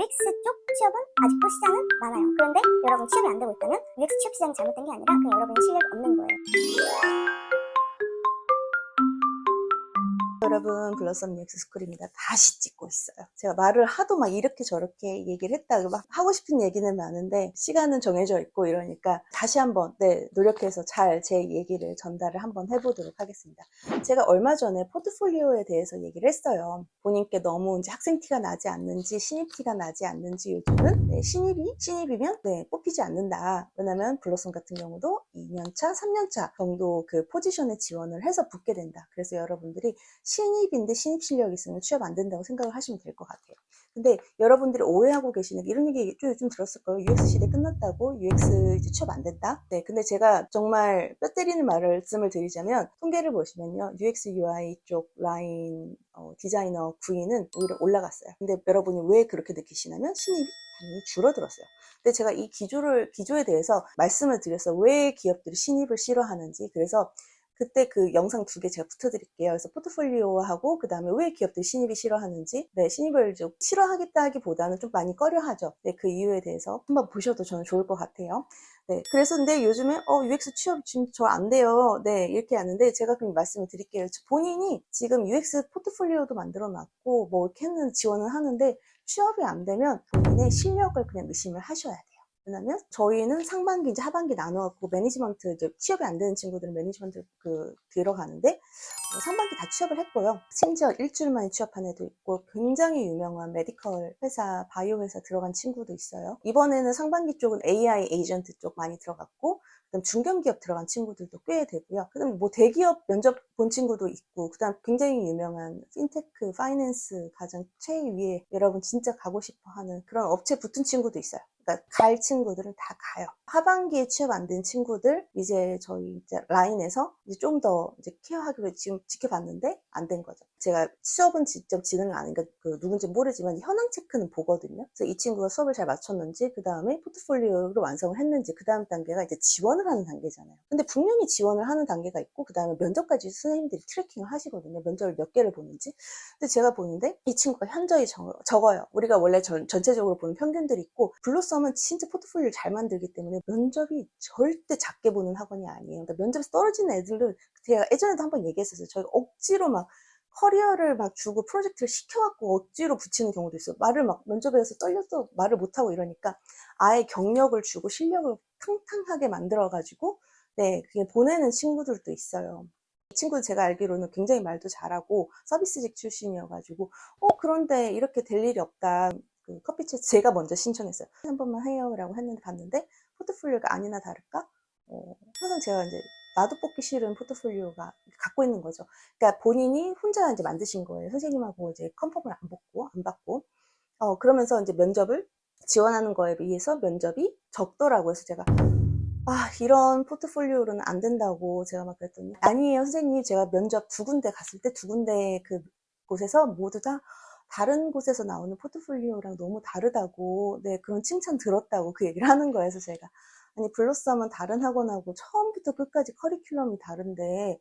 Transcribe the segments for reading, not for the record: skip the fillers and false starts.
UX 쪽 취업은 아직도 시장은 많아요. 그런데 여러분 취업이 안 되고 있다면 UX 취업 시장이 잘못된 게 아니라 그냥 여러분이 실력이 없는 거예요. 여러분, 블러썸 UX 스쿨입니다. 다시 찍고 있어요. 제가 말을 하도 막 이렇게 저렇게 얘기를 했다고 막 하고 싶은 얘기는 많은데 시간은 정해져 있고 이러니까 다시 한번 노력해서 잘 제 얘기를 전달을 한번 해보도록 하겠습니다. 제가 얼마 전에 포트폴리오에 대해서 얘기를 했어요. 본인께 너무 이제 학생 티가 나지 않는지 신입 티가 나지 않는지 요즘은 신입이면 뽑히지 않는다. 왜냐면 블러썸 같은 경우도 2년차, 3년차 정도 그 포지션에 지원을 해서 붙게 된다. 그래서 여러분들이 신입인데 신입 실력이 있으면 취업 안 된다고 생각을 하시면 될 것 같아요. 근데 여러분들이 오해하고 계시는 게 이런 얘기 좀 들었을 거예요. UX 시대 끝났다고 UX 이제 취업 안 된다? 네, 근데 제가 정말 뼈 때리는 말씀을 드리자면 통계를 보시면요. UX UI 쪽 라인 디자이너 구인은 오히려 올라갔어요. 근데 여러분이 왜 그렇게 느끼시냐면 신입이 당연히 줄어들었어요. 근데 제가 이 기조에 대해서 말씀을 드려서 왜 기업들이 신입을 싫어하는지, 그래서 그때 그 영상 2개 제가 붙여드릴게요. 그래서 포트폴리오하고 그 다음에 왜 기업들이 신입이 싫어하는지, 신입을 좀 싫어하겠다 하기보다는 좀 많이 꺼려하죠. 그 이유에 대해서 한번 보셔도 저는 좋을 것 같아요. 그래서 근데 요즘에 UX 취업 지금 저 안 돼요. 이렇게 하는데 제가 그럼 말씀을 드릴게요. 본인이 지금 UX 포트폴리오도 만들어 놨고 뭐 이렇게 지원을 하는데 취업이 안 되면 본인의 실력을 그냥 의심을 하셔야 돼요. 왜냐면 저희는 상반기 이제 하반기 나눠갖고 매니지먼트 이제 취업이 안 되는 친구들은 매니지먼트 들어가는데 상반기 다 취업을 했고요. 심지어 일주일 만에 취업한 애도 있고 굉장히 유명한 메디컬 회사, 바이오 회사 들어간 친구도 있어요. 이번에는 상반기 쪽은 AI 에이전트 쪽 많이 들어갔고 그다음 중견기업 들어간 친구들도 꽤 되고요. 그다음 뭐 대기업 면접 본 친구도 있고 그다음 굉장히 유명한 핀테크, 파이낸스 가장 최위에 여러분 진짜 가고 싶어 하는 그런 업체 붙은 친구도 있어요. 그러니까 갈 친구들은 다 가요. 하반기에 취업 안 된 친구들 이제 저희 이제 라인에서 이제 좀 더 이제 케어하기로 지금 지켜봤는데 안 된 거죠. 제가 수업은 직접 진행을 안 하니까 누군지 모르지만 현황 체크는 보거든요. 그래서 이 친구가 수업을 잘 마쳤는지 그 다음에 포트폴리오를 완성을 했는지 그 다음 단계가 이제 지원을 하는 단계잖아요. 근데 분명히 지원을 하는 단계가 있고 그 다음에 면접까지 선생님들이 트래킹을 하시거든요. 면접을 몇 개를 보는지. 근데 제가 보는데 이 친구가 현저히 적어요. 우리가 원래 전체적으로 보는 평균들이 있고 블로썸은 진짜 포트폴리오를 잘 만들기 때문에 면접이 절대 작게 보는 학원이 아니에요. 그러니까 면접에서 떨어지는 애들은 제가 예전에도 한번 얘기했었어요. 저희가 억지로 막 커리어를 막 주고 프로젝트를 시켜갖고 억지로 붙이는 경우도 있어요. 말을 막 면접에서 떨려서 말을 못하고 이러니까 아예 경력을 주고 실력을 탕탕하게 만들어가지고 그게 보내는 친구들도 있어요. 이 친구는 제가 알기로는 굉장히 말도 잘하고 서비스직 출신이어가지고 그런데 이렇게 될 일이 없다. 그 커피챗 제가 먼저 신청했어요. 한 번만 해요 라고 했는데 봤는데 포트폴리오가 아니나 다를까 항상 제가 이제 나도 뽑기 싫은 포트폴리오가 갖고 있는 거죠. 그러니까 본인이 혼자 이제 만드신 거예요. 선생님하고 이제 컨펌을 안 받고 그러면서 이제 면접을 지원하는 거에 비해서 면접이 적더라고요. 그래서 제가 이런 포트폴리오로는 안 된다고 제가 막 그랬더니 아니에요 선생님, 제가 면접 2군데 갔을 때 2군데 그 곳에서 모두 다 다른 곳에서 나오는 포트폴리오랑 너무 다르다고 그런 칭찬 들었다고 그 얘기를 하는 거예요. 그래서 제가 아니 블로썸은 다른 학원하고 처음부터 끝까지 커리큘럼이 다른데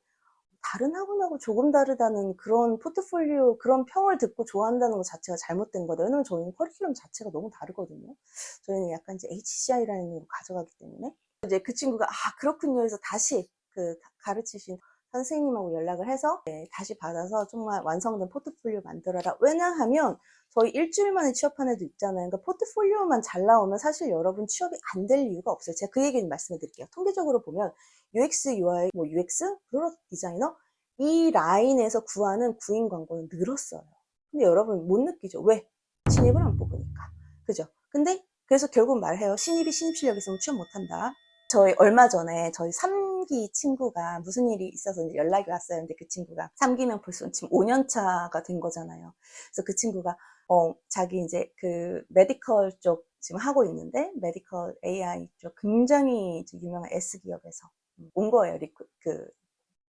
다른 학원하고 조금 다르다는 그런 포트폴리오 그런 평을 듣고 좋아한다는 것 자체가 잘못된 거다. 왜냐면 저희는 커리큘럼 자체가 너무 다르거든요. 저희는 약간 이제 HCI 라인으로 가져가기 때문에 이제 그 친구가 그렇군요 해서 다시 그 가르치신 선생님하고 연락을 해서 다시 받아서 정말 완성된 포트폴리오 만들어라. 왜냐하면 저희 일주일 만에 취업한 애도 있잖아요. 그러니까 포트폴리오만 잘 나오면 사실 여러분 취업이 안 될 이유가 없어요. 제가 그 얘기는 말씀을 드릴게요. 통계적으로 보면 UX, UI, 뭐 UX, 프로덕트 디자이너 이 라인에서 구하는 구인 광고는 늘었어요. 근데 여러분 못 느끼죠? 왜? 신입을 안 뽑으니까. 그죠? 근데 그래서 결국 말해요. 신입이 신입 실력 있으면 취업 못한다. 저희 얼마 전에 저희 3기 친구가 무슨 일이 있어서 연락이 왔어요. 근데 그 친구가 3기면 벌써 지금 5년 차가 된 거잖아요. 그래서 그 친구가 자기 이제 그 메디컬 쪽 지금 하고 있는데 메디컬 AI 쪽 굉장히 유명한 S기업에서 온 거예요.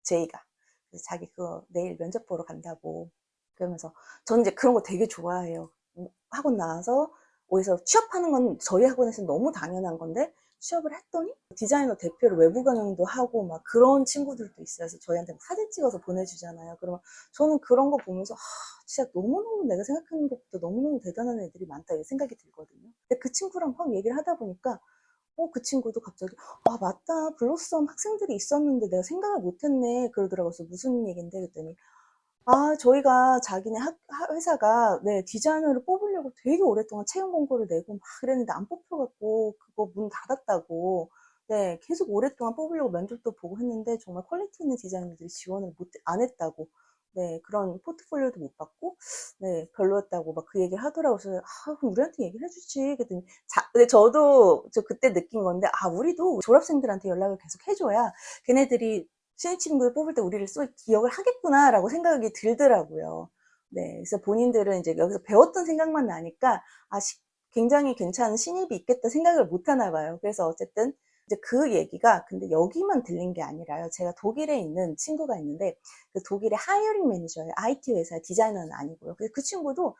제이가. 그래서 자기 그거 내일 면접 보러 간다고. 그러면서 저는 이제 그런 거 되게 좋아해요. 학원 나와서 어디서 취업하는 건 저희 학원에서는 너무 당연한 건데 취업을 했더니 디자이너 대표로 외부 경영도 하고 막 그런 친구들도 있어요. 그래서 저희한테 막 사진 찍어서 보내주잖아요. 그러면 저는 그런 거 보면서 진짜 너무너무 내가 생각하는 것보다 너무너무 대단한 애들이 많다 이 생각이 들거든요. 근데 그 친구랑 막 얘기를 하다 보니까 그 친구도 갑자기 맞다, 블로썸 학생들이 있었는데 내가 생각을 못했네 그러더라고요. 그래서 무슨 얘긴데 그랬더니 저희가 자기네 회사가 네, 디자이너를 뽑으려고 되게 오랫동안 채용 공고를 내고 막 그랬는데 안 뽑혀갖고 그거 문 닫았다고. 네, 계속 오랫동안 뽑으려고 면접도 보고 했는데 정말 퀄리티 있는 디자이너들이 지원을 안 했다고. 네, 그런 포트폴리오도 못 받고, 네, 별로였다고 막 그 얘기를 하더라고요. 그래서, 그럼 우리한테 얘기를 해주지. 그랬더니, 근데 저도 그때 느낀 건데, 우리도 졸업생들한테 연락을 계속 해줘야 걔네들이 신입 친구들 뽑을 때 우리를 기억을 하겠구나라고 생각이 들더라고요. 네, 그래서 본인들은 이제 여기서 배웠던 생각만 나니까, 굉장히 괜찮은 신입이 있겠다 생각을 못 하나 봐요. 그래서 어쨌든, 이제 그 얘기가 근데 여기만 들린 게 아니라요. 제가 독일에 있는 친구가 있는데 그 독일의 하이어링 매니저예요. IT 회사의 디자이너는 아니고요. 그 친구도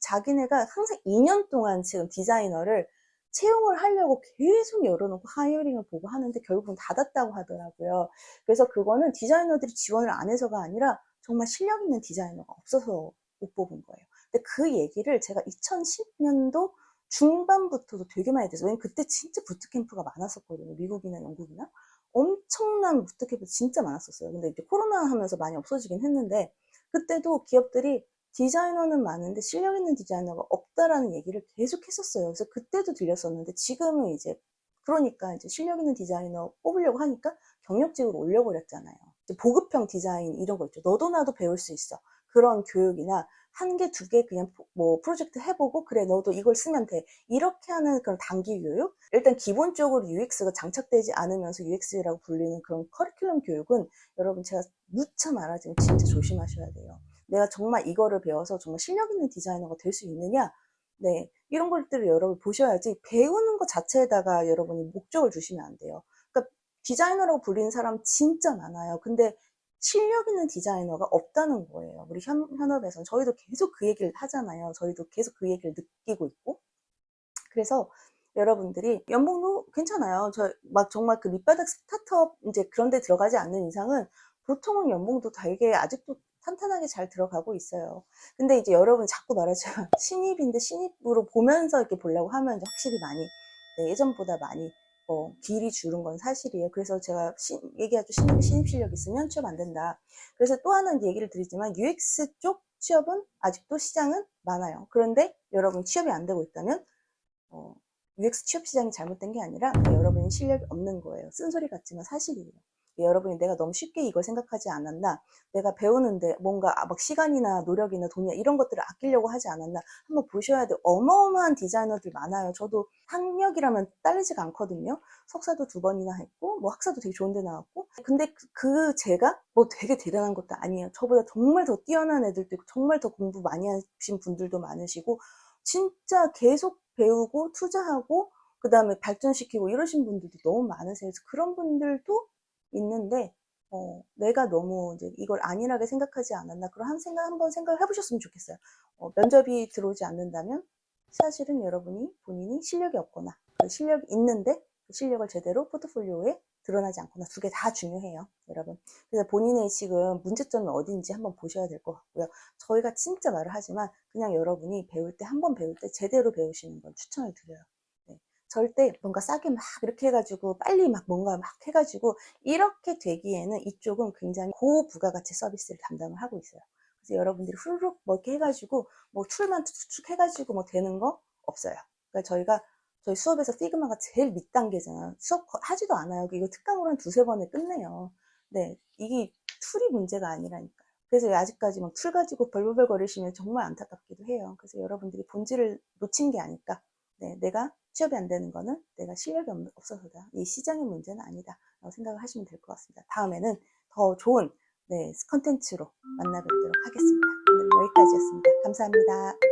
자기네가 항상 2년 동안 지금 디자이너를 채용을 하려고 계속 열어놓고 하이어링을 보고 하는데 결국은 닫았다고 하더라고요. 그래서 그거는 디자이너들이 지원을 안 해서가 아니라 정말 실력 있는 디자이너가 없어서 못 뽑은 거예요. 근데 그 얘기를 제가 2010년도 중반부터도 되게 많이 됐어요. 왜냐면 그때 진짜 부트캠프가 많았었거든요. 미국이나 영국이나. 엄청난 부트캠프 진짜 많았었어요. 근데 이제 코로나 하면서 많이 없어지긴 했는데 그때도 기업들이 디자이너는 많은데 실력 있는 디자이너가 없다라는 얘기를 계속 했었어요. 그래서 그때도 들렸었는데 지금은 이제 그러니까 이제 실력 있는 디자이너 뽑으려고 하니까 경력직으로 올려버렸잖아요. 보급형 디자인 이런 거 있죠. 너도 나도 배울 수 있어. 그런 교육이나 한 개, 두 개 그냥 뭐 프로젝트 해보고 그래 너도 이걸 쓰면 돼. 이렇게 하는 그런 단기 교육? 일단 기본적으로 UX가 장착되지 않으면서 UX라고 불리는 그런 커리큘럼 교육은 여러분 제가 누차 말하지만 진짜 조심하셔야 돼요. 내가 정말 이거를 배워서 정말 실력 있는 디자이너가 될 수 있느냐? 네, 이런 것들을 여러분 보셔야지 배우는 것 자체에다가 여러분이 목적을 주시면 안 돼요. 그러니까 디자이너라고 불리는 사람 진짜 많아요. 근데 실력 있는 디자이너가 없다는 거예요. 우리 현업에서는 저희도 계속 그 얘기를 하잖아요. 저희도 계속 그 얘기를 느끼고 있고. 그래서 여러분들이 연봉도 괜찮아요. 정말 그 밑바닥 스타트업 이제 그런 데 들어가지 않는 이상은 보통은 연봉도 되게 아직도 탄탄하게 잘 들어가고 있어요. 근데 이제 여러분 자꾸 말하지만 신입인데 신입으로 보면서 이렇게 보려고 하면 확실히 많이 예전보다 많이 길이 줄은 건 사실이에요. 그래서 제가 얘기하죠. 신입 실력 있으면 취업 안 된다. 그래서 또 하나 얘기를 드리지만 UX 쪽 취업은 아직도 시장은 많아요. 그런데 여러분 취업이 안 되고 있다면 UX 취업 시장이 잘못된 게 아니라 여러분이 실력이 없는 거예요. 쓴소리 같지만 사실이에요. 여러분이 내가 너무 쉽게 이걸 생각하지 않았나, 내가 배우는데 뭔가 막 시간이나 노력이나 돈이나 이런 것들을 아끼려고 하지 않았나 한번 보셔야 돼요. 어마어마한 디자이너들 많아요. 저도 학력이라면 딸리지가 않거든요. 석사도 2번이나 했고 뭐 학사도 되게 좋은 데 나왔고 근데 제가 뭐 되게 대단한 것도 아니에요. 저보다 정말 더 뛰어난 애들도 있고 정말 더 공부 많이 하신 분들도 많으시고 진짜 계속 배우고 투자하고 그 다음에 발전시키고 이러신 분들도 너무 많으세요. 그래서 그런 분들도 있는데 내가 너무 이제 이걸 안일하게 생각하지 않았나 그런 한번 생각을 해보셨으면 좋겠어요. 면접이 들어오지 않는다면 사실은 여러분이 본인이 실력이 없거나 그 실력이 있는데 그 실력을 제대로 포트폴리오에 드러나지 않거나 두 개 다 중요해요, 여러분. 그래서 본인의 지금 문제점이 어딘지 한번 보셔야 될 것 같고요. 저희가 진짜 말을 하지만 그냥 여러분이 한번 배울 때 제대로 배우시는 건 추천을 드려요. 네. 절대 뭔가 싸게 막 이렇게 해가지고 빨리 막 뭔가 막 해가지고 이렇게 되기에는 이쪽은 굉장히 고부가가치 서비스를 담당을 하고 있어요. 그래서 여러분들이 후루룩 뭐 이렇게 해가지고 뭐 툴만 툭툭 해가지고 뭐 되는 거 없어요. 그러니까 저희 수업에서 피그마가 제일 밑단계잖아요. 수업 하지도 않아요. 이거 특강으로 한 2-3번에 끝내요. 네, 이게 툴이 문제가 아니라니까요. 그래서 아직까지 막 툴 가지고 벌벌벌 거리시면 정말 안타깝기도 해요. 그래서 여러분들이 본질을 놓친 게 아닐까. 네, 내가 취업이 안 되는 거는 내가 실력이 없어서다. 이 시장의 문제는 아니다. 라고 생각을 하시면 될 것 같습니다. 다음에는 더 좋은 컨텐츠로 만나뵙도록 하겠습니다. 오늘은 여기까지였습니다. 감사합니다.